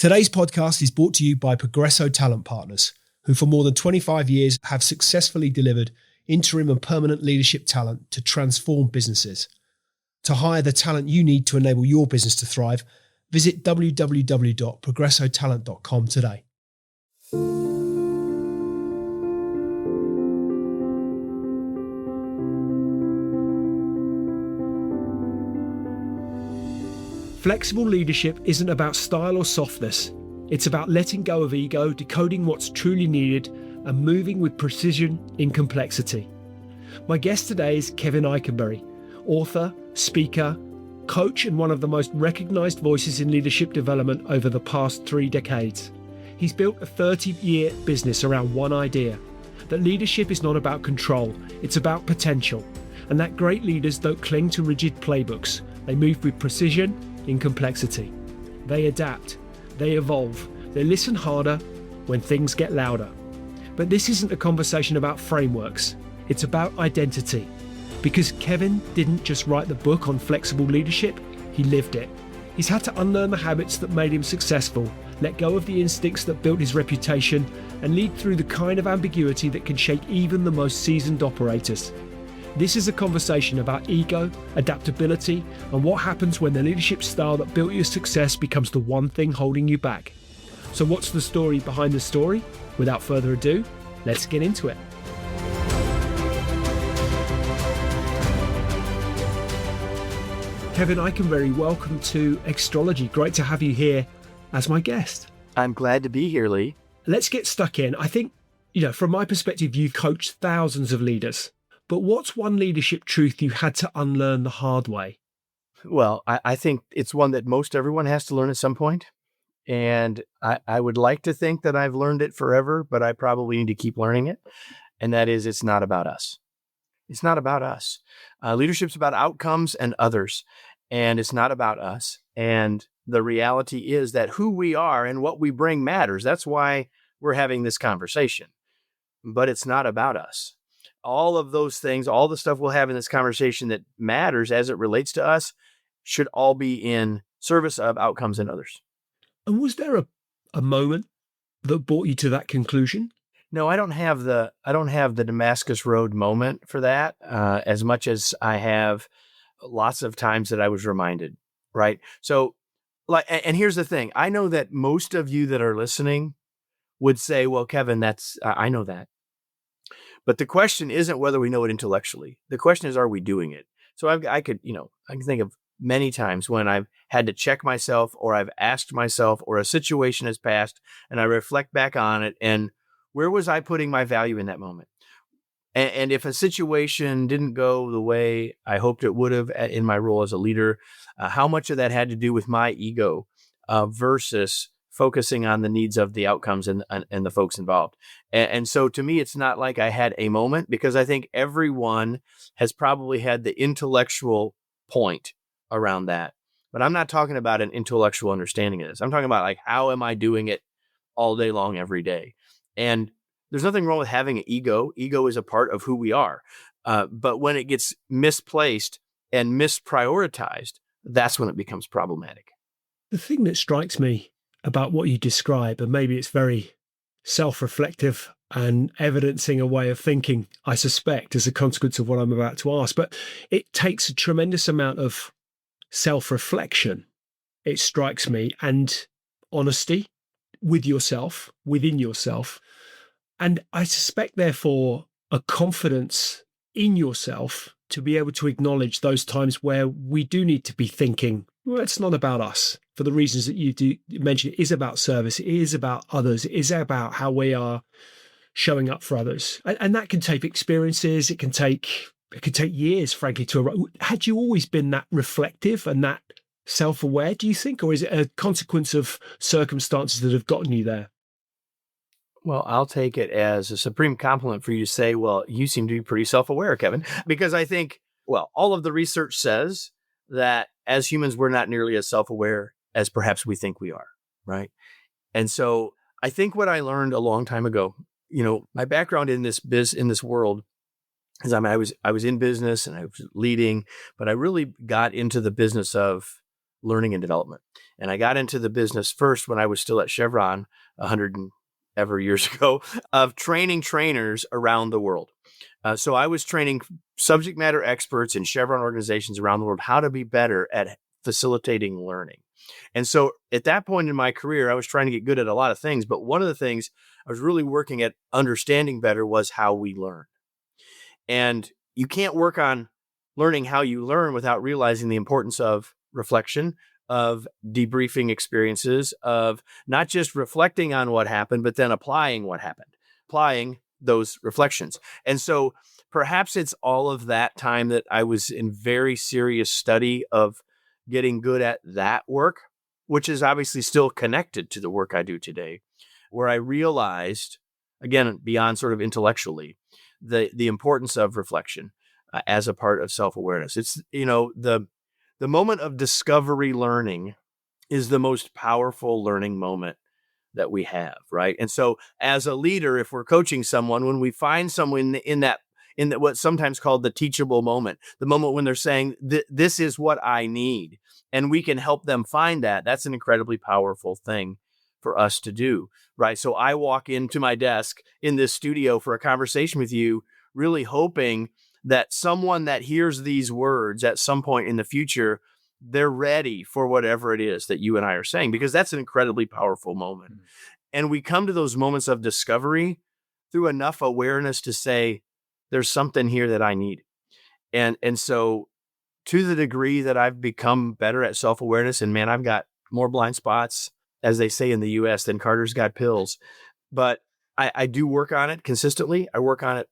Today's podcast is brought to you by Progresso Talent Partners, who for more than 25 years have successfully delivered interim and permanent leadership talent to transform businesses. To hire the talent you need to enable your business to thrive, visit www.progressotalent.com today. Flexible leadership isn't about style or softness. It's about letting go of ego, decoding what's truly needed, and moving with precision in complexity. My guest today is Kevin Eikenberry, author, speaker, coach, and one of the most recognized voices in leadership development over the past 3 decades. He's built a 30-year business around one idea, that leadership is not about control, it's about potential, and that great leaders don't cling to rigid playbooks. They move with precision in complexity. They adapt, they evolve, they listen harder when things get louder. But this isn't a conversation about frameworks, it's about identity. Because Kevin didn't just write the book on flexible leadership, he lived it. He's had to unlearn the habits that made him successful, let go of the instincts that built his reputation, and lead through the kind of ambiguity that can shake even the most seasoned operators. This is a conversation about ego, adaptability, and what happens when the leadership style that built your success becomes the one thing holding you back. So what's the story behind the story? Without further ado, let's get into it. Kevin Eikenberry, welcome to Extrology. Great to have you here as my guest. I'm glad to be here, Lee. Let's get stuck in. I think, from my perspective, you've coached thousands of leaders. But what's one leadership truth you had to unlearn the hard way? Well, I think it's one that most everyone has to learn at some point. And I would like to think that I've learned it forever, but I probably need to keep learning it. And that is, it's not about us. It's not about us. Leadership's about outcomes and others. And it's not about us. And the reality is that who we are and what we bring matters. That's why we're having this conversation. But it's not about us. All of those things, all the stuff we'll have in this conversation that matters as it relates to us should all be in service of outcomes and others. And was there a moment that brought you to that conclusion? No, I don't have the Damascus Road moment for that, as much as I have lots of times that I was reminded, right? So, and here's the thing. I know that most of you that are listening would say, well, Kevin, I know that. But the question isn't whether we know it intellectually. The question is, are we doing it? So I can think of many times when I've had to check myself, or I've asked myself, or a situation has passed and I reflect back on it. And where was I putting my value in that moment? And if a situation didn't go the way I hoped it would have in my role as a leader, how much of that had to do with my ego versus focusing on the needs of the outcomes and the folks involved. And so to me, it's not like I had a moment, because I think everyone has probably had the intellectual point around that. But I'm not talking about an intellectual understanding of this. I'm talking about, like, how am I doing it all day long, every day? And there's nothing wrong with having an ego. Ego is a part of who we are. But when it gets misplaced and misprioritized, that's when it becomes problematic. The thing that strikes me about what you describe, and maybe it's very self-reflective and evidencing a way of thinking, I suspect, as a consequence of what I'm about to ask, but it takes a tremendous amount of self-reflection, it strikes me, and honesty with yourself, within yourself. And I suspect, therefore, a confidence in yourself to be able to acknowledge those times where we do need to be thinking, well, it's not about us. For the reasons that you mentioned, it is about service, it is about others, it is about how we are showing up for others. And that can take experiences, it can take years, frankly, to arrive. Had you always been that reflective and that self-aware, do you think? Or is it a consequence of circumstances that have gotten you there? Well, I'll take it as a supreme compliment for you to say, well, you seem to be pretty self-aware, Kevin, because I think, well, all of the research says that as humans, we're not nearly as self-aware as perhaps we think we are, right? And so I think what I learned a long time ago, my background in this world is I was in business and I was leading, but I really got into the business of learning and development. And I got into the business first when I was still at Chevron 100 and ever years ago of training trainers around the world. So I was training subject matter experts in Chevron organizations around the world how to be better at facilitating learning. And so at that point in my career, I was trying to get good at a lot of things. But one of the things I was really working at understanding better was how we learn. And you can't work on learning how you learn without realizing the importance of reflection, of debriefing experiences, of not just reflecting on what happened, but then applying what happened, applying those reflections. And so perhaps it's all of that time that I was in very serious study of getting good at that work, which is obviously still connected to the work I do today, where I realized, again, beyond sort of intellectually, the importance of reflection as a part of self-awareness. It's, the moment of discovery learning is the most powerful learning moment that we have, right? And so as a leader, if we're coaching someone, when we find someone in that what's sometimes called the teachable moment, the moment when they're saying, this is what I need, and we can help them find that, that's an incredibly powerful thing for us to do, right? So I walk into my desk in this studio for a conversation with you, really hoping that someone that hears these words at some point in the future, they're ready for whatever it is that you and I are saying, because that's an incredibly powerful moment. Mm-hmm. And we come to those moments of discovery through enough awareness to say, there's something here that I need. And so to the degree that I've become better at self-awareness, and man, I've got more blind spots, as they say in the US, than Carter's got pills. But I do work on it consistently. I work on it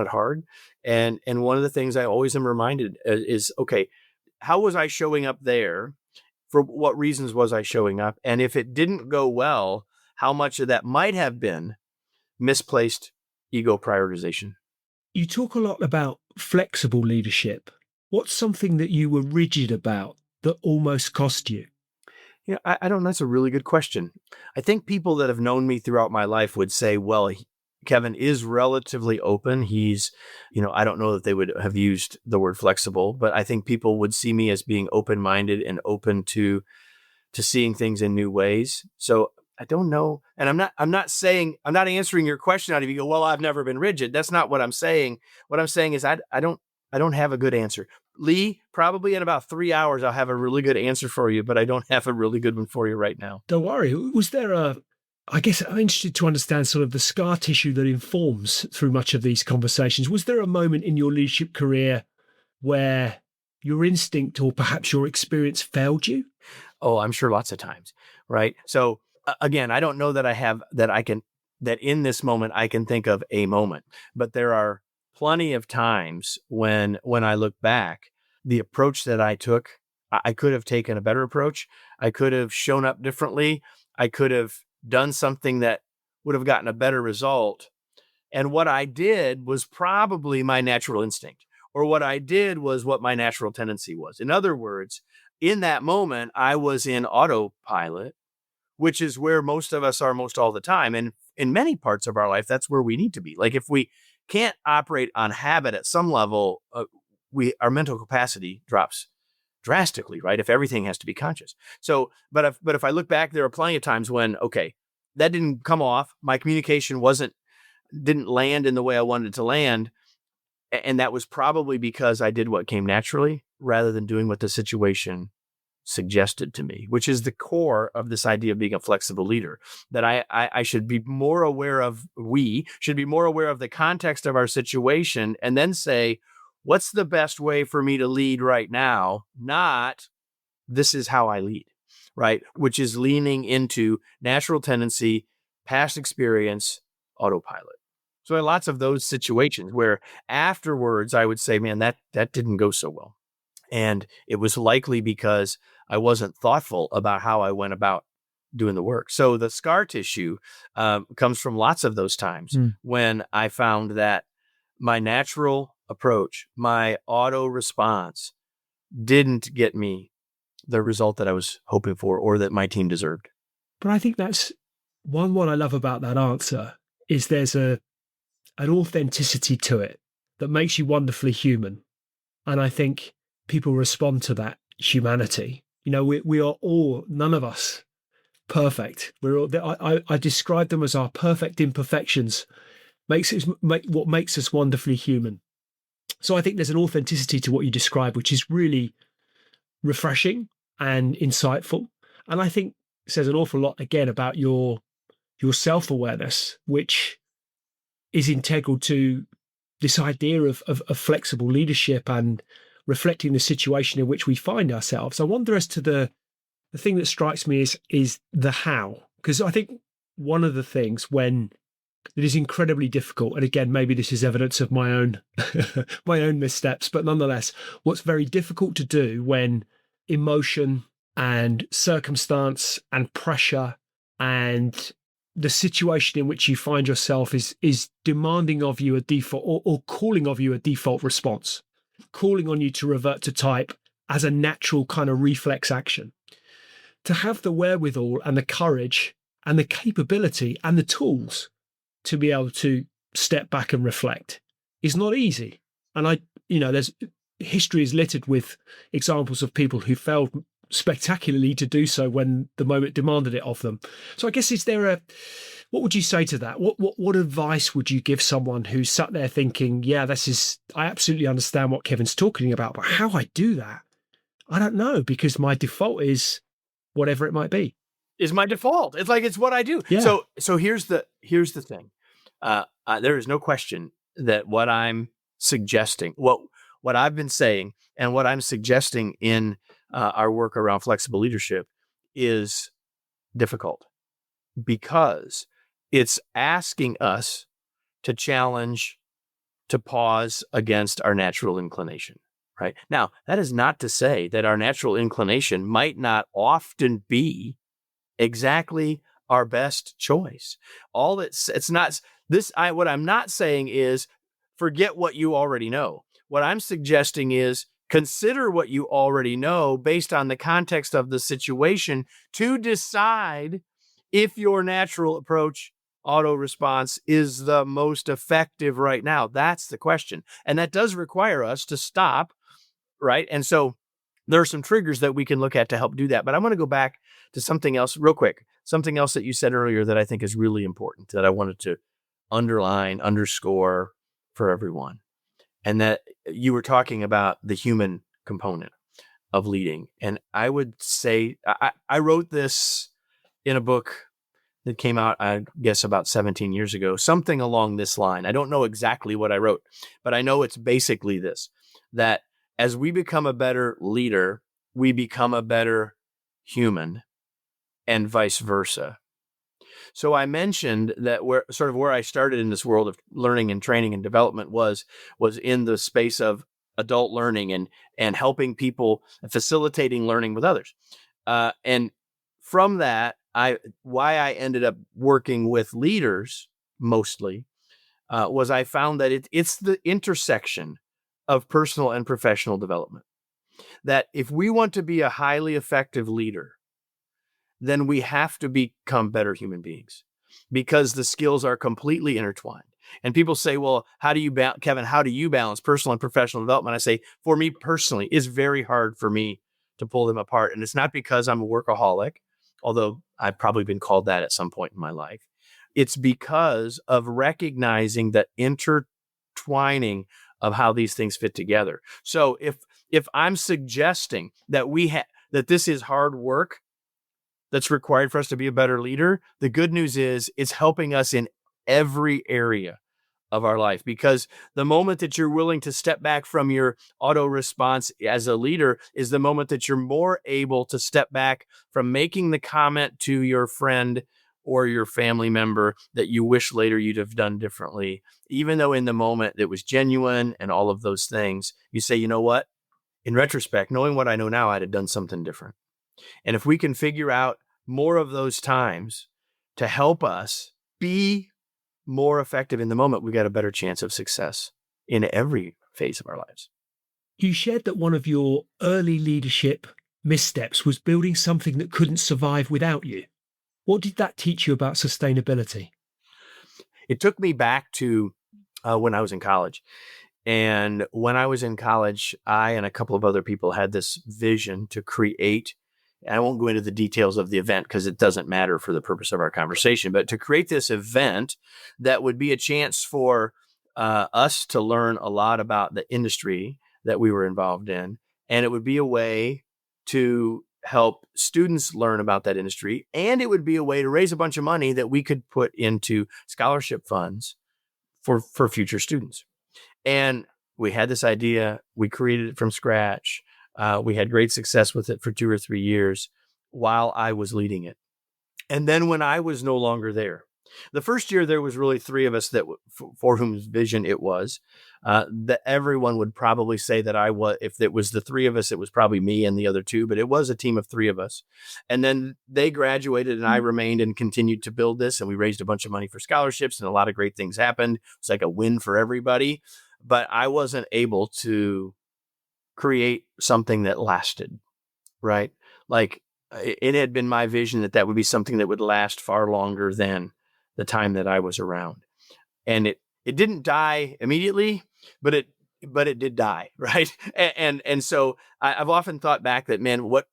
hard. And one of the things I always am reminded is, okay, how was I showing up there? For what reasons was I showing up? And if it didn't go well, how much of that might have been misplaced ego prioritization? You talk a lot about flexible leadership. What's something that you were rigid about that almost cost you? Yeah, I don't know. That's a really good question. I think people that have known me throughout my life would say, well, Kevin is relatively open. He's, I don't know that they would have used the word flexible, but I think people would see me as being open-minded and open to seeing things in new ways. So I don't know. And I'm not answering your question out of you go, well, I've never been rigid. That's not what I'm saying. What I'm saying is I don't have a good answer. Lee, probably in about 3 hours, I'll have a really good answer for you, but I don't have a really good one for you right now. Don't worry. Was there I guess I'm interested to understand sort of the scar tissue that informs through much of these conversations. Was there a moment in your leadership career where your instinct or perhaps your experience failed you? Oh, I'm sure lots of times, right? So again, I don't know that I have that in this moment I can think of a moment, but there are plenty of times when I look back, the approach that I took, I could have taken a better approach. I could have shown up differently. I could have done something that would have gotten a better result. And what I did was probably my natural instinct, or what I did was what my natural tendency was. In other words, in that moment, I was in autopilot, which is where most of us are most all the time. And in many parts of our life, that's where we need to be. Like if we can't operate on habit at some level, our mental capacity drops drastically, right? If everything has to be conscious. So, but if I look back, there are plenty of times when, okay, that didn't come off. My communication didn't land in the way I wanted it to land. And that was probably because I did what came naturally rather than doing what the situation suggested to me, which is the core of this idea of being a flexible leader, that I should be more aware of, we should be more aware of the context of our situation and then say, what's the best way for me to lead right now? Not, this is how I lead, right? Which is leaning into natural tendency, past experience, autopilot. So I had lots of those situations where afterwards I would say, man, that didn't go so well. And it was likely because I wasn't thoughtful about how I went about doing the work. So the scar tissue comes from lots of those times when I found that my natural approach, my auto response didn't get me the result that I was hoping for or that my team deserved. But I think that's what I love about that answer is there's an authenticity to it that makes you wonderfully human. And I think people respond to that humanity. We are all, none of us, perfect. We're all. I describe them as our perfect imperfections. What makes us wonderfully human. So I think there's an authenticity to what you describe, which is really refreshing and insightful, and I think says an awful lot again about your self-awareness, which is integral to this idea of flexible leadership and reflecting the situation in which we find ourselves. I wonder as to the thing that strikes me is the how, because I think one of the things when it is incredibly difficult, and again, maybe this is evidence of my own my own missteps, but nonetheless, what's very difficult to do when emotion and circumstance and pressure and the situation in which you find yourself is demanding of you a default or calling of you a default response, calling on you to revert to type as a natural kind of reflex action. To have the wherewithal and the courage and the capability and the tools to be able to step back and reflect is not easy. And there's history is littered with examples of people who failed spectacularly to do so when the moment demanded it of them. So I guess what would you say to that? What advice would you give someone who's sat there thinking, yeah, I absolutely understand what Kevin's talking about, but how I do that, I don't know, because my default is whatever it might be. Is my default. It's like, it's what I do. Yeah. So here's the thing. There is no question that what I'm suggesting, what I've been saying and what I'm suggesting in our work around flexible leadership is difficult, because it's asking us to challenge, to pause against our natural inclination, right? Now, that is not to say that our natural inclination might not often be exactly our best choice. What I'm not saying is forget what you already know. What I'm suggesting is consider what you already know based on the context of the situation to decide if your natural approach, auto response, is the most effective right now. That's the question. And that does require us to stop, right? And so there are some triggers that we can look at to help do that. But I want to go back to something else real quick, something else that you said earlier that I think is really important, that I wanted to underscore for everyone. And that you were talking about the human component of leading. And I would say, I wrote this in a book that came out, I guess, about 17 years ago, something along this line. I don't know exactly what I wrote, but I know it's basically this, that as we become a better leader, we become a better human, and vice versa. So I mentioned that where I started in this world of learning and training and development was in the space of adult learning and helping people, facilitating learning with others. And from that, why I ended up working with leaders mostly was I found that it's the intersection of personal and professional development. That if we want to be a highly effective leader, then we have to become better human beings, because the skills are completely intertwined. And people say, well, Kevin, how do you balance personal and professional development? I say, for me personally, it's very hard for me to pull them apart. And it's not because I'm a workaholic, although I've probably been called that at some point in my life. It's because of recognizing the intertwining of how these things fit together. So if I'm suggesting that that this is hard work that's required for us to be a better leader, the good news is it's helping us in every area of our life, because the moment that you're willing to step back from your auto response as a leader is the moment that you're more able to step back from making the comment to your friend or your family member that you wish later you'd have done differently. Even though in the moment it was genuine and all of those things, you say, you know what? In retrospect, knowing what I know now, I'd have done something different. And if we can figure out more of those times to help us be more effective in the moment, we've got a better chance of success in every phase of our lives. You shared that one of your early leadership missteps was building something that couldn't survive without you. What did that teach you about sustainability? It took me back to when I was in college. And when I was in college, I and a couple of other people had this vision to create and I won't go into the details of the event because it doesn't matter for the purpose of our conversation, but to create this event that would be a chance for us to learn a lot about the industry that we were involved in. And it would be a way to help students learn about that industry. And it would be a way to raise a bunch of money that we could put into scholarship funds for future students. And we had this idea. We created it from scratch. We had great success with it for 2 or 3 years while I was leading it. And then when I was no longer there, the first year there was really 3 of us that for whose vision it was. That everyone would probably say that I was, if it was the 3 of us, it was probably me and the other 2, but it was a team of 3 of us. And then they graduated and I remained and continued to build this. And we raised a bunch of money for scholarships and a lot of great things happened. It's like a win for everybody, but I wasn't able to create something that lasted, right? Like it had been my vision that would be something that would last far longer than the time that I was around. And it didn't die immediately, but it did die, right? And so I've often thought back that, man, what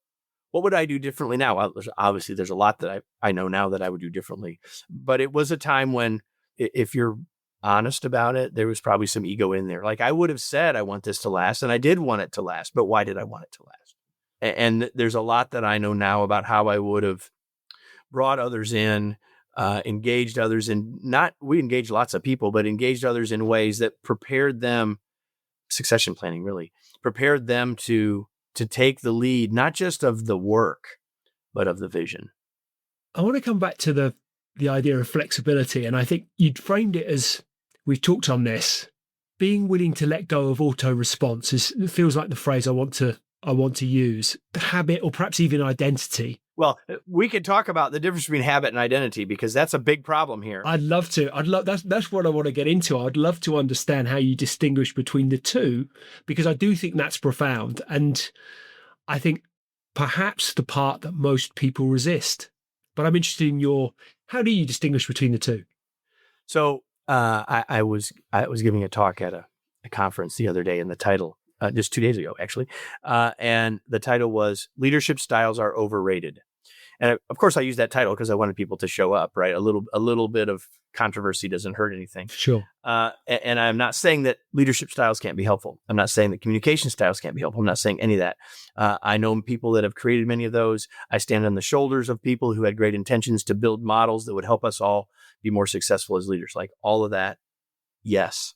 would I do differently now? Well, obviously there's a lot that I know now that I would do differently, but it was a time when, if you're honest about it, there was probably some ego in there. Like I would have said, I want this to last, and I did want it to last, but why did I want it to last? And there's a lot that I know now about how I would have brought others in, engaged others in, we engaged lots of people, but engaged others in ways that prepared them, succession planning really, prepared them to take the lead, not just of the work, but of the vision. I want to come back to the idea of flexibility. And I think you'd framed it as, we've talked on this, being willing to let go of auto response it feels like the phrase I want to use, habit, or perhaps even identity. Well, we could talk about the difference between habit and identity, because that's a big problem here. I'd love to. That's what I want to get into. I'd love to understand how you distinguish between the two, because I do think that's profound. And I think perhaps the part that most people resist. But I'm interested in how do you distinguish between the two? So I was giving a talk at a conference the other day, and the title, just 2 days ago, actually. And the title was "Leadership Styles Are Overrated." And of course, I used that title because I wanted people to show up, right? A little bit of controversy doesn't hurt anything. Sure. And I'm not saying that leadership styles can't be helpful. I'm not saying that communication styles can't be helpful. I'm not saying any of that. I know people that have created many of those. I stand on the shoulders of people who had great intentions to build models that would help us all be more successful as leaders. Like all of that. Yes.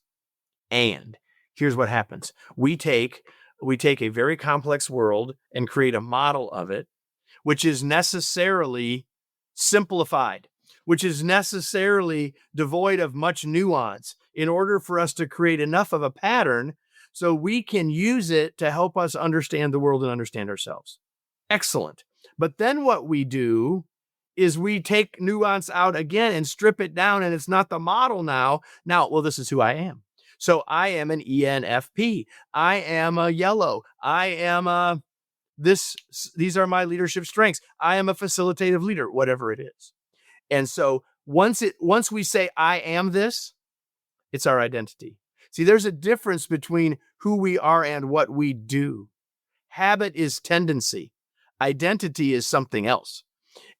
And here's what happens. We take a very complex world and create a model of it, which is necessarily simplified, which is necessarily devoid of much nuance, in order for us to create enough of a pattern so we can use it to help us understand the world and understand ourselves. Excellent. But then what we do is we take nuance out again and strip it down, and it's not the model now. Now, well, this is who I am. So I am an ENFP. I am a yellow. I am a these are my leadership strengths. I am a facilitative leader, whatever it is. And so once we say I am this, it's our identity. See, there's a difference between who we are and what we do. Habit is tendency. Identity is something else.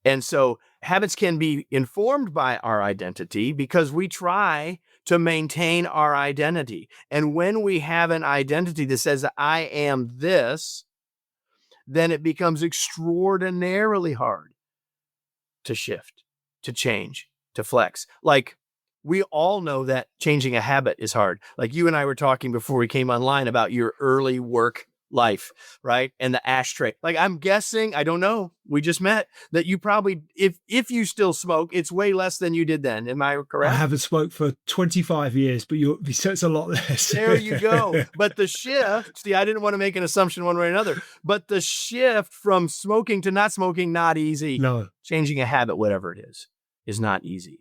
And so habits can be informed by our identity because we try to maintain our identity. And when we have an identity that says I am this, then it becomes extraordinarily hard to shift, to change, to flex. Like, we all know that changing a habit is hard. Like you and I were talking before we came online about your early work life, right? And the ashtray. Like, I'm guessing, I don't know, we just met, that you probably, if you still smoke, it's way less than you did then. Am I correct? I haven't smoked for 25 years, but so it's a lot less. There you go. But the shift, see, I didn't want to make an assumption one way or another, but the shift from smoking to not smoking, not easy. No. Changing a habit, whatever it is not easy.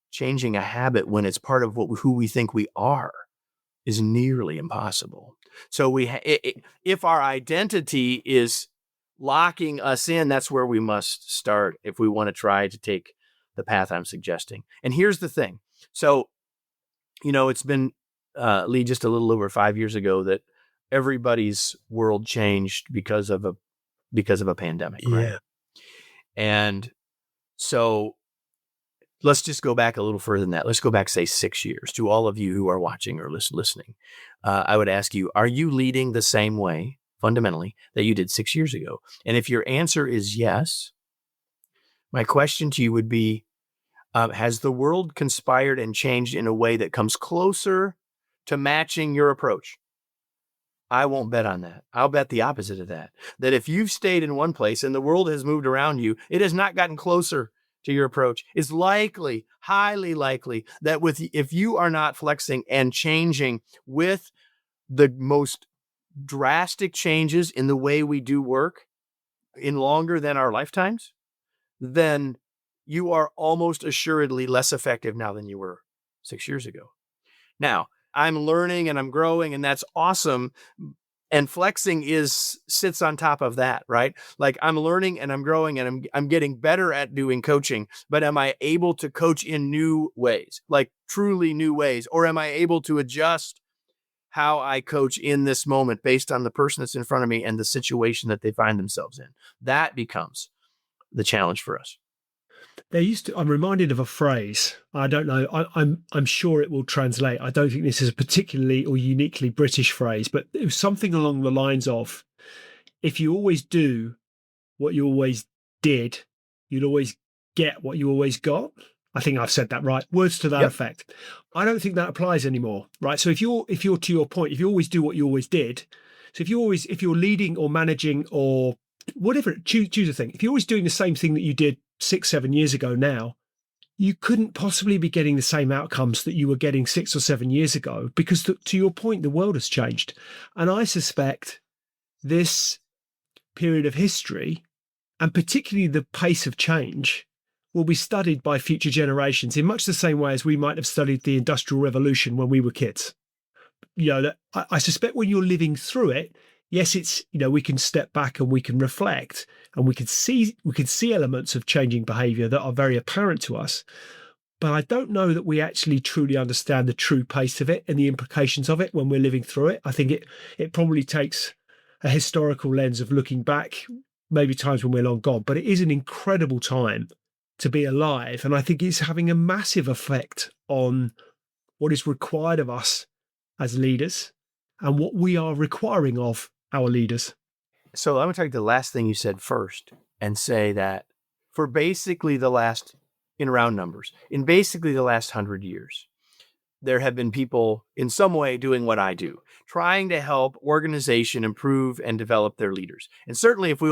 Changing a habit when it's part of who we think we are is nearly impossible. So if our identity is locking us in, that's where we must start if we want to try to take the path I'm suggesting. And here's the thing. So, it's been, Lee, just a little over 5 years ago that everybody's world changed because of a because of a pandemic, right? Yeah. And so let's just go back a little further than that. Let's go back, say, 6 years. To all of you who are watching or listening, I would ask you, are you leading the same way, fundamentally, that you did 6 years ago? And if your answer is yes, my question to you would be, has the world conspired and changed in a way that comes closer to matching your approach? I won't bet on that. I'll bet the opposite of that. That if you've stayed in one place and the world has moved around you, it has not gotten closer to your approach. It's likely, highly likely, that if you are not flexing and changing with the most drastic changes in the way we do work in longer than our lifetimes, then you are almost assuredly less effective now than you were 6 years ago. Now, I'm learning and I'm growing, and that's awesome. And flexing sits on top of that, right? Like, I'm learning and I'm growing and I'm getting better at doing coaching, but am I able to coach in new ways, like truly new ways? Or am I able to adjust how I coach in this moment based on the person that's in front of me and the situation that they find themselves in? That becomes the challenge for us. I'm reminded of a phrase. I don't know. I'm sure it will translate. I don't think this is a particularly or uniquely British phrase, but it was something along the lines of, if you always do what you always did, you'd always get what you always got. I think I've said that right. Words to that effect. I don't think that applies anymore, right? So if you're to your point, if you always do what you always did, so if you're leading or managing or whatever, choose a thing. If you're always doing the same thing that you did 6-7 years ago now, you couldn't possibly be getting the same outcomes that you were getting 6 or 7 years ago, because to your point, the world has changed. And I suspect this period of history, and particularly the pace of change, will be studied by future generations in much the same way as we might have studied the Industrial Revolution when we were kids. I suspect when you're living through it, yes, it's, we can step back and we can reflect and we can see elements of changing behavior that are very apparent to us. But I don't know that we actually truly understand the true pace of it and the implications of it when we're living through it. I think it probably takes a historical lens of looking back, maybe times when we're long gone, but it is an incredible time to be alive. And I think it's having a massive effect on what is required of us as leaders and what we are requiring of our leaders. So I'm going to take the last thing you said first and say that for basically in round numbers, in basically the last 100 years, there have been people in some way doing what I do, trying to help organization improve and develop their leaders. And certainly if we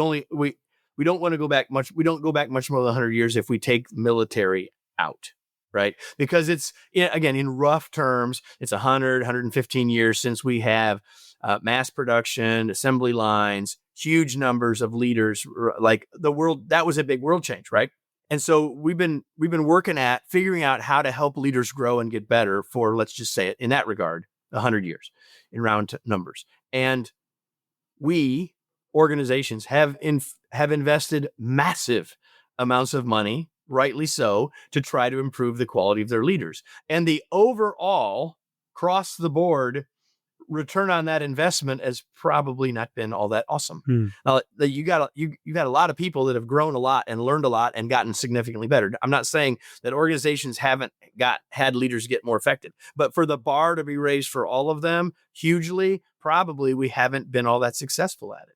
don't want to go back much, we don't go back much more than 100 years if we take military out, right? Because it's, again, in rough terms, it's 100, 115 years since we have mass production, assembly lines, huge numbers of leaders, like the world. That was a big world change, right? And so we've been working at figuring out how to help leaders grow and get better for, let's just say it in that regard, 100 years in round numbers. And we, organizations, have invested massive amounts of money, rightly so, to try to improve the quality of their leaders. And the overall, across the board, return on that investment has probably not been all that awesome. Now, you've got a lot of people that have grown a lot and learned a lot and gotten significantly better. I'm not saying that organizations haven't had leaders get more effective, but for the bar to be raised for all of them hugely, probably we haven't been all that successful at it.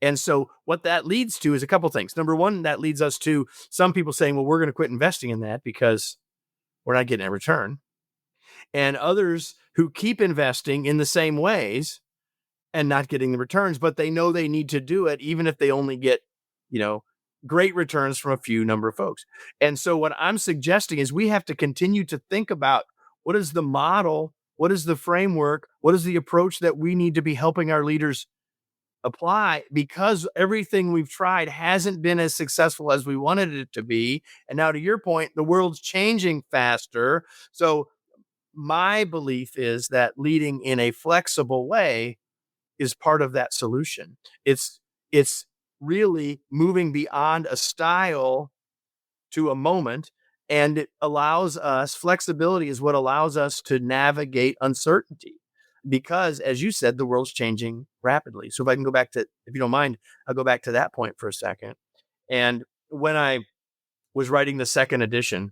And so what that leads to is a couple things. Number one, that leads us to some people saying, well, we're going to quit investing in that because we're not getting a return. And others who keep investing in the same ways and not getting the returns, but they know they need to do it, even if they only get, great returns from a few number of folks. And so what I'm suggesting is we have to continue to think about what is the model, what is the framework, what is the approach that we need to be helping our leaders apply, because everything we've tried hasn't been as successful as we wanted it to be. And now, to your point, the world's changing faster. So my belief is that leading in a flexible way is part of that solution. It's really moving beyond a style to a moment, and it allows us, flexibility is what allows us to navigate uncertainty. because, as you said, the world's changing rapidly. So if I can go back to, if you don't mind, I'll go back to that point for a second. And when I was writing the second edition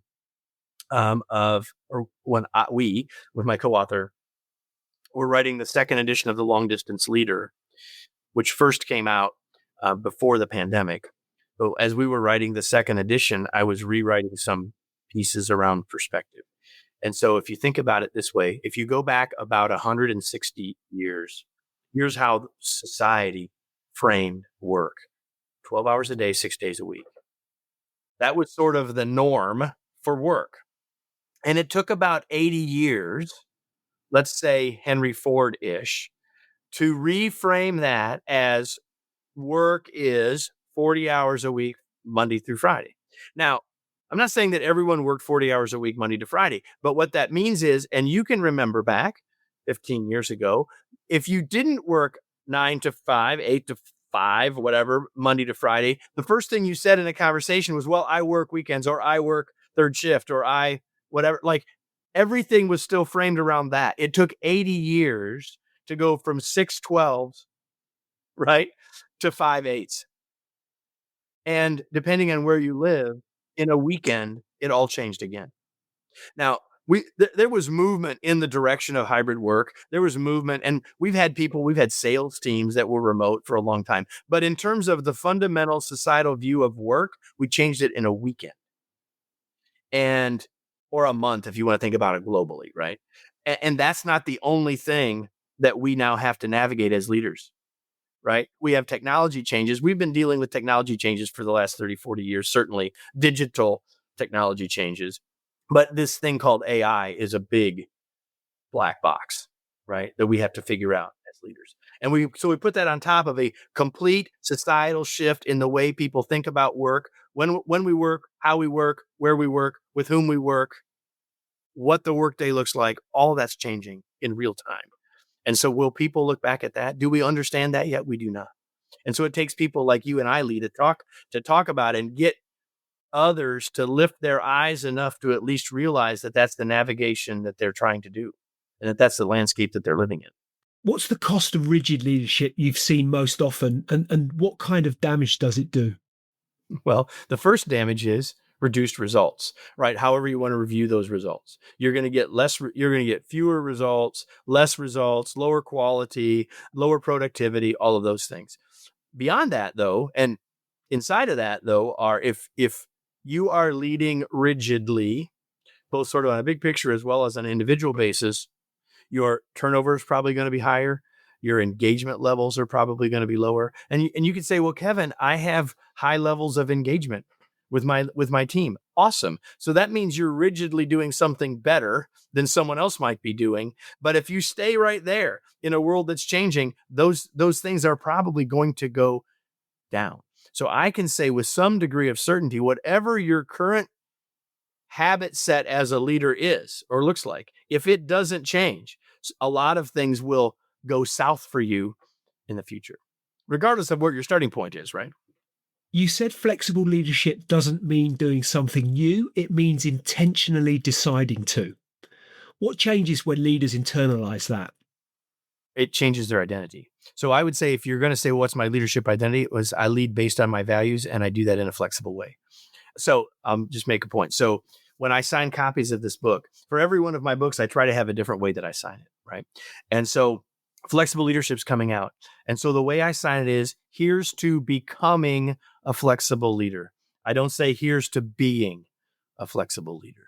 we, with my co-author, were writing the second edition of The Long Distance Leader, which first came out before the pandemic. So as we were writing the second edition, I was rewriting some pieces around perspective. And so if you think about it this way, if you go back about 160 years, here's how society framed work: 12 hours a day, 6 days a week. That was sort of the norm for work. And it took about 80 years, let's say Henry Ford-ish, to reframe that as work is 40 hours a week, Monday through Friday. Now, I'm not saying that everyone worked 40 hours a week, Monday to Friday, but what that means is, and you can remember back 15 years ago, if you didn't work 9 to 5, 8 to 5, whatever, Monday to Friday, the first thing you said in a conversation was, well, I work weekends, or I work third shift, or I, whatever. Like, everything was still framed around that. It took 80 years to go from 6/12s, right, to 5/8s. And depending on where you live, in a weekend, it all changed again. Now, there was movement in the direction of hybrid work. There was movement, and we've had sales teams that were remote for a long time. But in terms of the fundamental societal view of work, we changed it in a weekend, or a month, if you want to think about it globally, right? And that's not the only thing that we now have to navigate as leaders, right? We have technology changes. We've been dealing with technology changes for the last 30, 40 years, certainly digital technology changes. But this thing called AI is a big black box, right, that we have to figure out as leaders. And we put that on top of a complete societal shift in the way people think about work, when we work, how we work, where we work, with whom we work, what the workday looks like. All that's changing in real time. And so will people look back at that? Do we understand that yet? We do not. And so it takes people like you and I, Lee, to talk about it and get others to lift their eyes enough to at least realize that that's the navigation that they're trying to do, and that that's the landscape that they're living in. What's the cost of rigid leadership you've seen most often, and what kind of damage does it do? Well, the first damage is reduced results, right? However you want to review those results, you're going to get fewer results, less results, lower quality, lower productivity, all of those things. Beyond that, though, and inside of that, though, are if you are leading rigidly, both sort of on a big picture as well as on an individual basis, your turnover is probably going to be higher. Your engagement levels are probably going to be lower. And you could say, well, Kevin, I have high levels of engagement with my team. Awesome. So that means you're rigidly doing something better than someone else might be doing. But if you stay right there in a world that's changing, those things are probably going to go down. So I can say with some degree of certainty, whatever your current habit set as a leader is or looks like, if it doesn't change, a lot of things will go south for you in the future, regardless of what your starting point is, right? You said flexible leadership doesn't mean doing something new. It means intentionally deciding to. What changes when leaders internalize that? It changes their identity. So I would say, if you're going to say, what's my leadership identity? It was, I lead based on my values, and I do that in a flexible way. So just make a point. So when I sign copies of this book, for every one of my books, I try to have a different way that I sign it, right? And so flexible leadership's coming out. And so the way I sign it is, here's to becoming a flexible leader. I don't say here's to being a flexible leader,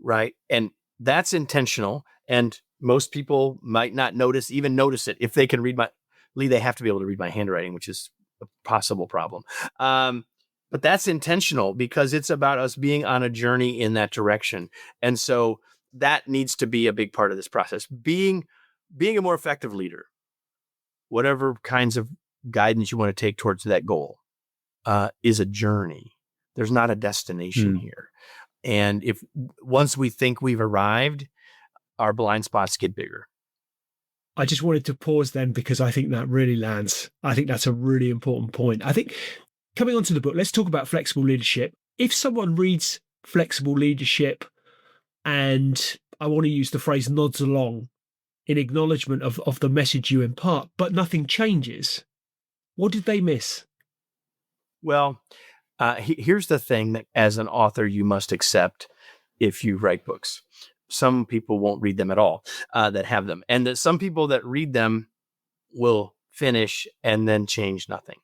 right? And that's intentional. And most people might not notice it. If they can read they have to be able to read my handwriting, which is a possible problem. But that's intentional because it's about us being on a journey in that direction. And so that needs to be a big part of this process. Being a more effective leader, whatever kinds of guidance you want to take towards that goal, is a journey. There's not a destination here. And if once we think we've arrived, our blind spots get bigger. I just wanted to pause then because I think that really lands. I think that's a really important point. I think coming on to the book, let's talk about flexible leadership. If someone reads flexible leadership and I want to use the phrase nods along, in acknowledgement of the message you impart, but nothing changes. What did they miss? Well, here's the thing that as an author, you must accept if you write books. Some people won't read them at all that have them. And that some people that read them will finish and then change nothing,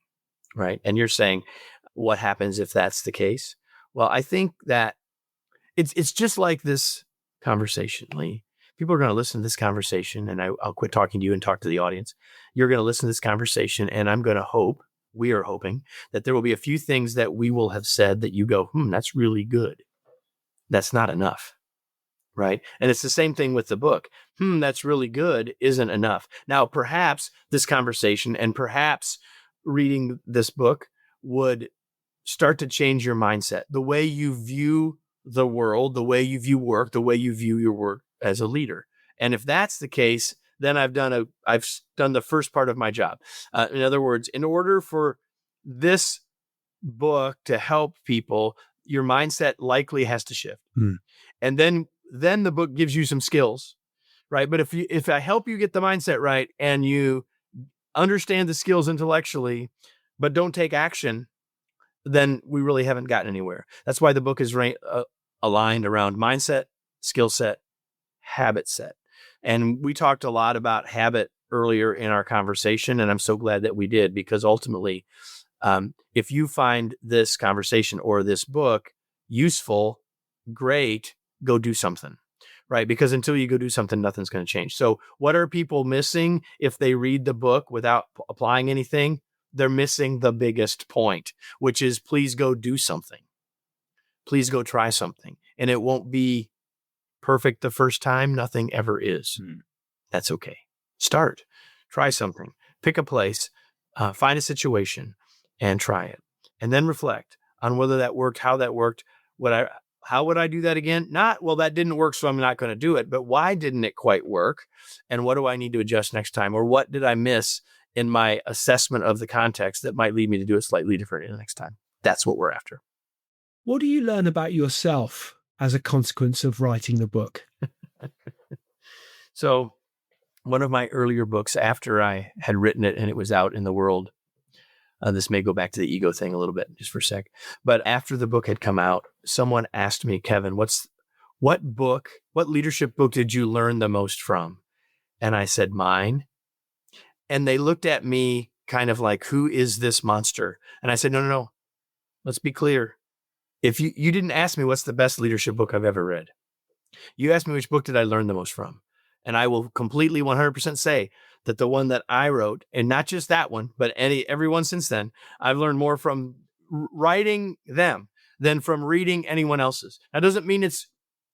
right? And you're saying, what happens if that's the case? Well, I think that it's just like this conversation, Lee. People are going to listen to this conversation, and I'll quit talking to you and talk to the audience. You're going to listen to this conversation, and I'm going to hope, we are hoping, that there will be a few things that we will have said that you go, that's really good. That's not enough, right? And it's the same thing with the book. That's really good isn't enough. Now, perhaps this conversation and perhaps reading this book would start to change your mindset, the way you view the world, the way you view work, the way you view your work as a leader. And if that's the case, then I've done the first part of my job. In other words, in order for this book to help people, your mindset likely has to shift. And then the book gives you some skills, right? But if I help you get the mindset right and you understand the skills intellectually, but don't take action, then we really haven't gotten anywhere. That's why the book is aligned around mindset, skill set, habit set. And we talked a lot about habit earlier in our conversation, and I'm so glad that we did, because ultimately, if you find this conversation or this book useful, great, go do something, right? Because until you go do something, nothing's going to change. So what are people missing if they read the book without applying anything? They're missing the biggest point, which is please go do something. Please go try something. And it won't be perfect the first time. Nothing ever is. That's okay. Start. Try something. Pick a place. Find a situation and try it. And then reflect on whether that worked, how that worked. How would I do that again? Not, well, that didn't work, so I'm not going to do it. But why didn't it quite work? And what do I need to adjust next time? Or what did I miss in my assessment of the context that might lead me to do it slightly different the next time? That's what we're after. What do you learn about yourself as a consequence of writing the book? So one of my earlier books, after I had written it and it was out in the world, this may go back to the ego thing a little bit, just for a sec. But after the book had come out, someone asked me, Kevin, what leadership book did you learn the most from? And I said, mine. And they looked at me kind of like, who is this monster? And I said, no. Let's be clear. If you didn't ask me what's the best leadership book I've ever read. You asked me which book did I learn the most from. And I will completely 100% say that the one that I wrote, and not just that one, but everyone since then, I've learned more from writing them than from reading anyone else's. That doesn't mean it's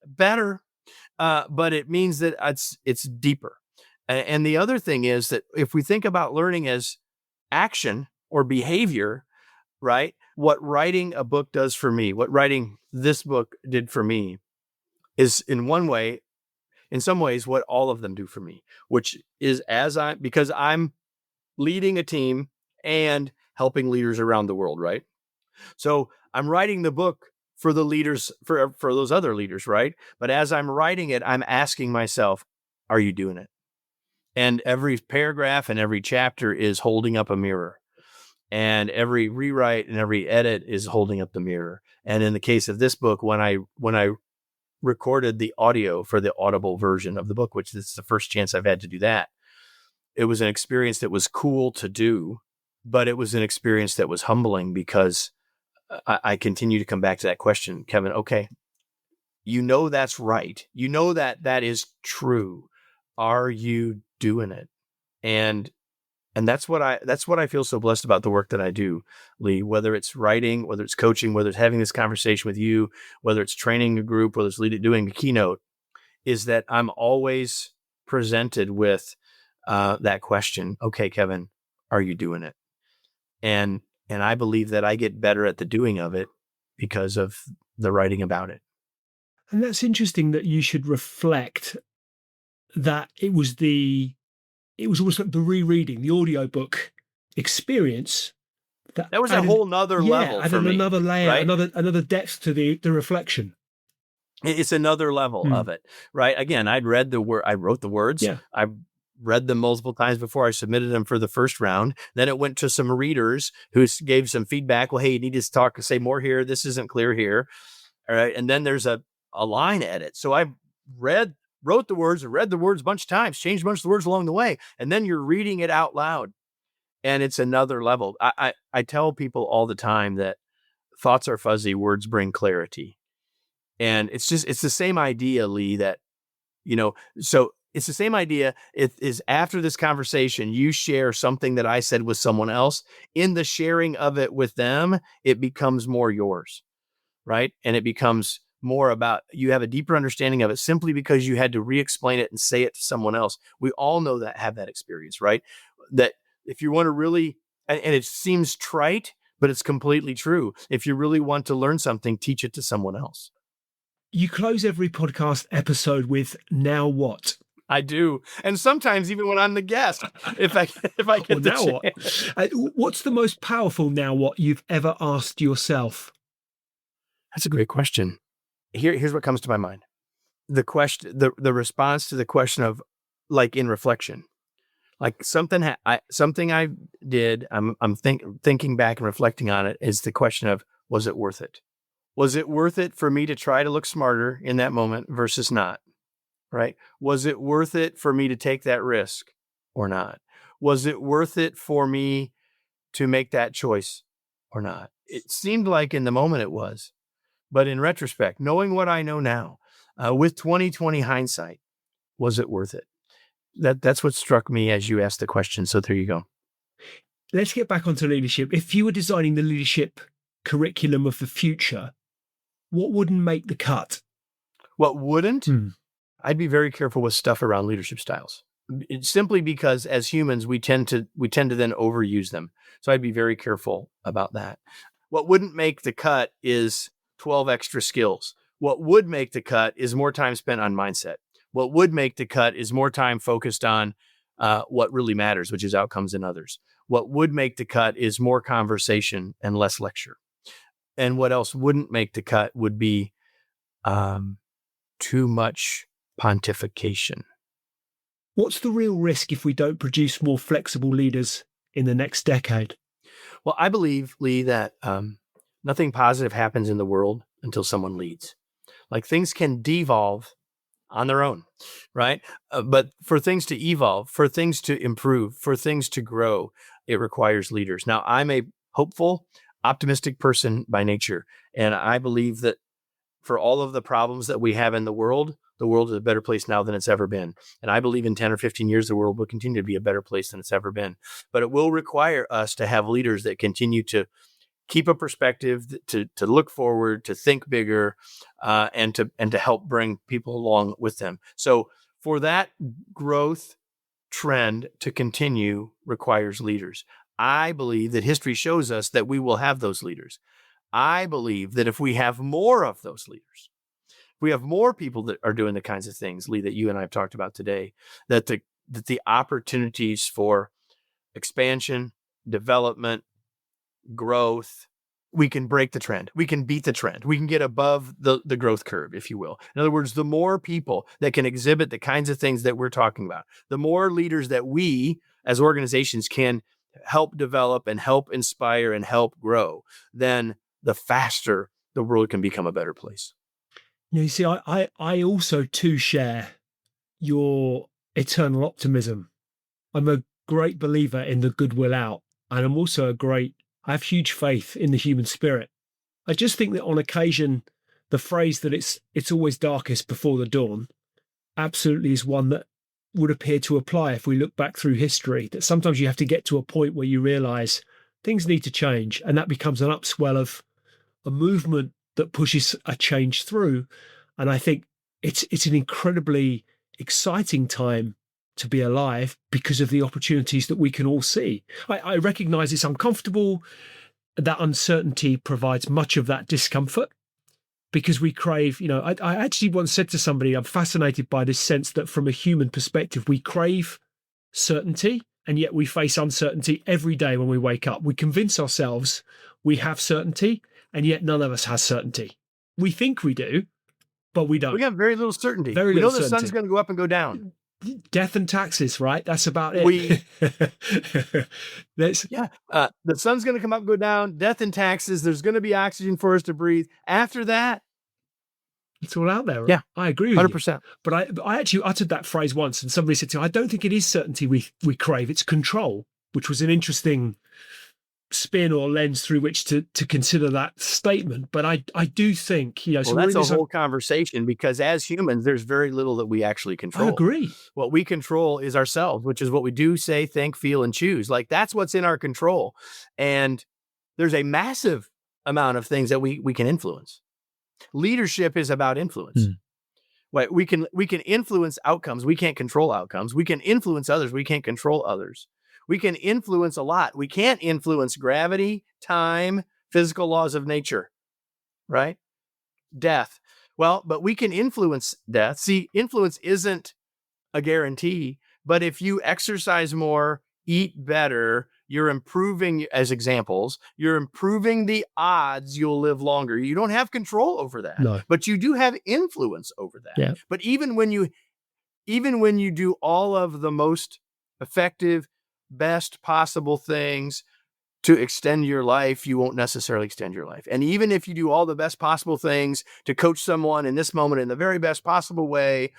better, but it means that it's deeper. And the other thing is that if we think about learning as action or behavior, right? What writing a book does for me, what writing this book did for me is in some ways what all of them do for me, which is because I'm leading a team and helping leaders around the world, right? So I'm writing the book for the leaders, for those other leaders, right? But as I'm writing it, I'm asking myself, are you doing it? And every paragraph and every chapter is holding up a mirror. And every rewrite and every edit is holding up the mirror. And in the case of this book, when I recorded the audio for the audible version of the book, which is the first chance I've had to do that, it was an experience that was cool to do, but it was an experience that was humbling because I continue to come back to that question, Kevin, okay, you know that's right. You know that is true. Are you doing it? And that's what I feel so blessed about the work that I do, Lee, whether it's writing, whether it's coaching, whether it's having this conversation with you, whether it's training a group, whether it's doing a keynote, is that I'm always presented with that question. Okay, Kevin, are you doing it? And I believe that I get better at the doing of it because of the writing about it. And that's interesting that you should reflect that it was almost like the rereading, the audiobook experience. That was a whole nother level for me. Another layer, right? another depth to the reflection. It's another level of it, right? Again, I wrote the words. Yeah. I read them multiple times before I submitted them for the first round. Then it went to some readers who gave some feedback. Well, hey, you need to say more here. This isn't clear here. All right. And then there's a line edit. So I wrote the words, read the words a bunch of times, changed a bunch of the words along the way. And then you're reading it out loud. And it's another level. I tell people all the time that thoughts are fuzzy, words bring clarity. And it's the same idea, Lee, that, so it's the same idea. It is after this conversation, you share something that I said with someone else. In the sharing of it with them, it becomes more yours, right? And it becomes more about, you have a deeper understanding of it simply because you had to re-explain it and say it to someone else. We all know that, have that experience, right? That if you want to really, and it seems trite, but it's completely true. If you really want to learn something, teach it to someone else. You close every podcast episode with "Now what?" I do, and sometimes even when I'm the guest, if I get the now chance. what? What's the most powerful "now what" you've ever asked yourself? That's a great question. Here's what comes to my mind: the question, the response to the question of, like, in reflection, like something I did. I'm thinking back and reflecting on it. Is the question of, was it worth it? Was it worth it for me to try to look smarter in that moment versus not? Right? Was it worth it for me to take that risk or not? Was it worth it for me to make that choice or not? It seemed like in the moment it was, but in retrospect, knowing what I know now, with 2020 hindsight, was it worth it? That's what struck me as you asked the question. So there you go. Let's get back onto leadership. If you were designing the leadership curriculum of the future, what wouldn't make the cut? What wouldn't? I'd be very careful with stuff around leadership styles. It's simply because as humans, we tend to then overuse them. So I'd be very careful about that. What wouldn't make the cut is 12 extra skills. What would make the cut is more time spent on mindset. What would make the cut is more time focused on what really matters, which is outcomes in others. What would make the cut is more conversation and less lecture. And what else wouldn't make the cut would be too much pontification. What's the real risk if we don't produce more flexible leaders in the next decade? Well, I believe, Lee, that nothing positive happens in the world until someone leads. Like, things can devolve on their own, right? But for things to evolve, for things to improve, for things to grow, it requires leaders. Now, I'm a hopeful, optimistic person by nature. And I believe that for all of the problems that we have in the world is a better place now than it's ever been. And I believe in 10 or 15 years, the world will continue to be a better place than it's ever been. But it will require us to have leaders that continue to keep a perspective, to look forward, to think bigger, and to help bring people along with them. So for that growth trend to continue requires leaders. I believe that history shows us that we will have those leaders. I believe that if we have more of those leaders, if we have more people that are doing the kinds of things, Lee, that you and I have talked about today, that the opportunities for expansion, development, growth, we can break the trend. We can beat the trend. We can get above the growth curve, if you will. In other words, the more people that can exhibit the kinds of things that we're talking about, the more leaders that we as organizations can help develop and help inspire and help grow, then the faster the world can become a better place. You see, I also too share your eternal optimism. I'm a great believer in the goodwill out, and I'm also I have huge faith in the human spirit. I just think that on occasion, the phrase that it's always darkest before the dawn absolutely is one that would appear to apply if we look back through history, that sometimes you have to get to a point where you realize things need to change, and that becomes an upswell of a movement that pushes a change through. And I think it's an incredibly exciting time to be alive because of the opportunities that we can all see. I recognize it's uncomfortable. That uncertainty provides much of that discomfort because we crave, I actually once said to somebody, I'm fascinated by this sense that from a human perspective, we crave certainty, and yet we face uncertainty every day when we wake up. We convince ourselves we have certainty, and yet none of us has certainty. We think we do, but we don't. We got very little certainty. Very we know little the sun's certainty. going to go up and go down. Death and taxes, right? That's about it. The sun's going to come up and go down. Death and taxes. There's going to be oxygen for us to breathe. After that, it's all out there. Right? Yeah, I agree with 100%. you. But I actually uttered that phrase once, and somebody said to me, I don't think it is certainty we crave. It's control, which was an interesting spin or lens through which to consider that statement. But I do think, so that's a whole conversation, because as humans, there's very little that we actually control. I agree. What we control is ourselves, which is what we do, say, think, feel, and choose. Like, that's what's in our control. And there's a massive amount of things that we can influence. Leadership is about influence. Right? We can influence outcomes. We can't control outcomes. We can influence others. We can't control others. We can influence a lot. We can't influence gravity, time, physical laws of nature, right? Death. Well, but we can influence death. See, influence isn't a guarantee, but if you exercise more, eat better, you're improving, as examples, you're improving the odds you'll live longer. You don't have control over that, no, but you do have influence over that. Yeah. But even when you do all of the most effective, best possible things to extend your life, you won't necessarily extend your life. And even if you do all the best possible things to coach someone in this moment in the very best possible way,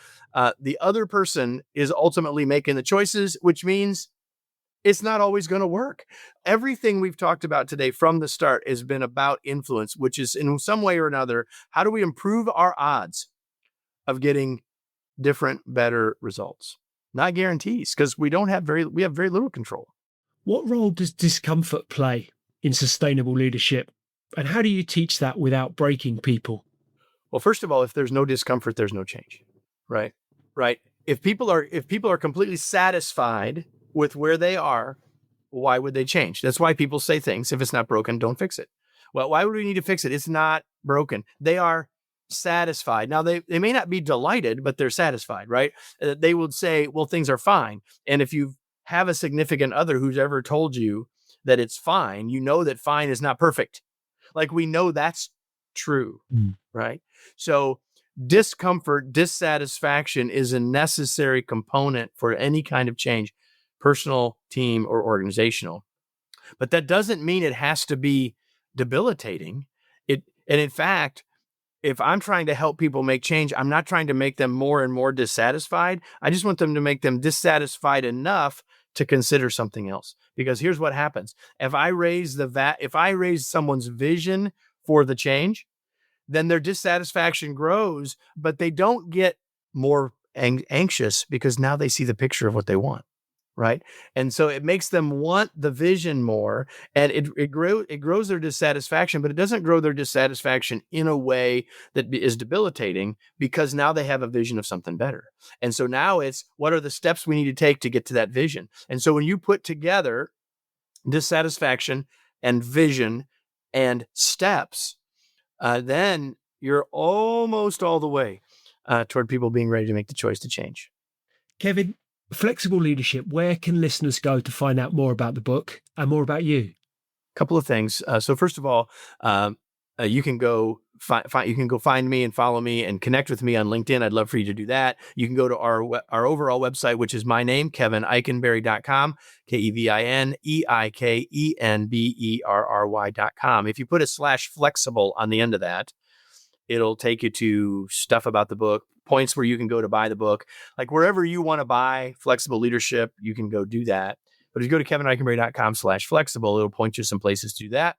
the other person is ultimately making the choices, which means it's not always going to work. Everything we've talked about today from the start has been about influence, which is in some way or another, how do we improve our odds of getting different, better results? Not guarantees, because we have very little control. What role does discomfort play in sustainable leadership? And how do you teach that without breaking people? Well, first of all, if there's no discomfort, there's no change, right? Right. If people are completely satisfied with where they are, why would they change? That's why people say things, if it's not broken, don't fix it. Well, why would we need to fix it? It's not broken. They are satisfied. Now, they may not be delighted, but they're satisfied, right? They would say, well, things are fine. And if you have a significant other who's ever told you that it's fine, you know that fine is not perfect. Like, we know that's true, right? So discomfort, dissatisfaction is a necessary component for any kind of change, personal, team, or organizational. But that doesn't mean it has to be debilitating. And in fact, if I'm trying to help people make change, I'm not trying to make them more and more dissatisfied. I just want them to make them dissatisfied enough to consider something else. Because here's what happens. If I raise someone's vision for the change, then their dissatisfaction grows, but they don't get more anxious because now they see the picture of what they want. Right. And so it makes them want the vision more, and it grows their dissatisfaction, but it doesn't grow their dissatisfaction in a way that is debilitating, because now they have a vision of something better. And so now it's, what are the steps we need to take to get to that vision? And so when you put together dissatisfaction and vision and steps, then you're almost all the way toward people being ready to make the choice to change. Kevin, Flexible Leadership, where can listeners go to find out more about the book and more about you? A couple of things. So first of all, you can go find me and follow me and connect with me on LinkedIn. I'd love for you to do that. You can go to our overall website, which is my name, KevinEikenberry.com, KevinEikenberry.com. If you put a /flexible on the end of that, it'll take you to stuff about the book, points where you can go to buy the book. Like, wherever you want to buy Flexible Leadership, you can go do that. But if you go to KevinEikenberry.com/flexible, it'll point you some places to do that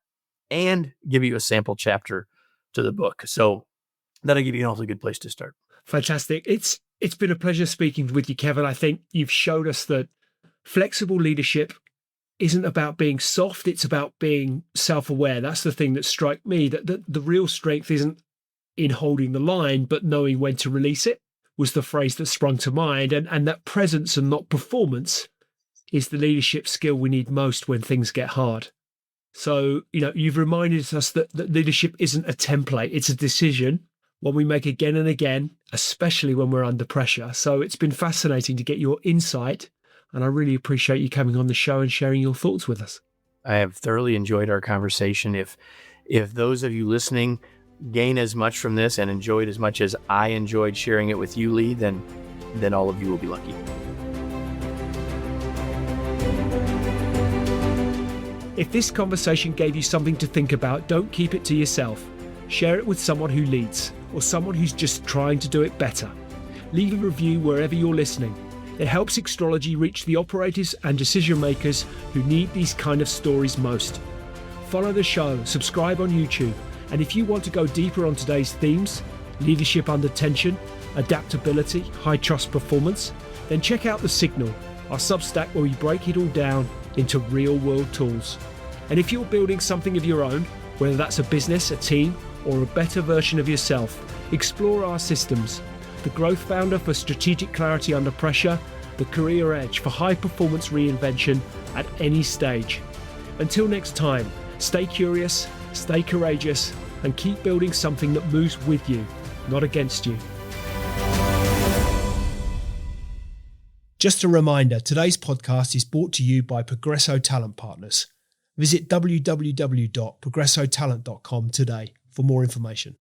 and give you a sample chapter to the book. So that'll give you an awfully good place to start. Fantastic. It's been a pleasure speaking with you, Kevin. I think you've showed us that flexible leadership isn't about being soft. It's about being self-aware. That's the thing that struck me, that the real strength isn't in holding the line, but knowing when to release it, was the phrase that sprung to mind. And that presence and not performance is the leadership skill we need most when things get hard. So, you've reminded us that leadership isn't a template. It's a decision, one we make again and again, especially when we're under pressure. So it's been fascinating to get your insight, and I really appreciate you coming on the show and sharing your thoughts with us. I have thoroughly enjoyed our conversation. If those of you listening gain as much from this and enjoy it as much as I enjoyed sharing it with you, Lee, then all of you will be lucky. If this conversation gave you something to think about, don't keep it to yourself. Share it with someone who leads or someone who's just trying to do it better. Leave a review wherever you're listening. It helps Extrology reach the operators and decision makers who need these kind of stories most. Follow the show, subscribe on YouTube, and if you want to go deeper on today's themes, leadership under tension, adaptability, high trust performance, then check out The Signal, our Substack where we break it all down into real world tools. And if you're building something of your own, whether that's a business, a team, or a better version of yourself, explore our systems. The Growth Founder for strategic clarity under pressure, the Career Edge for high performance reinvention at any stage. Until next time, stay curious, stay courageous, and keep building something that moves with you, not against you. Just a reminder, today's podcast is brought to you by Progresso Talent Partners. Visit www.progressotalent.com today for more information.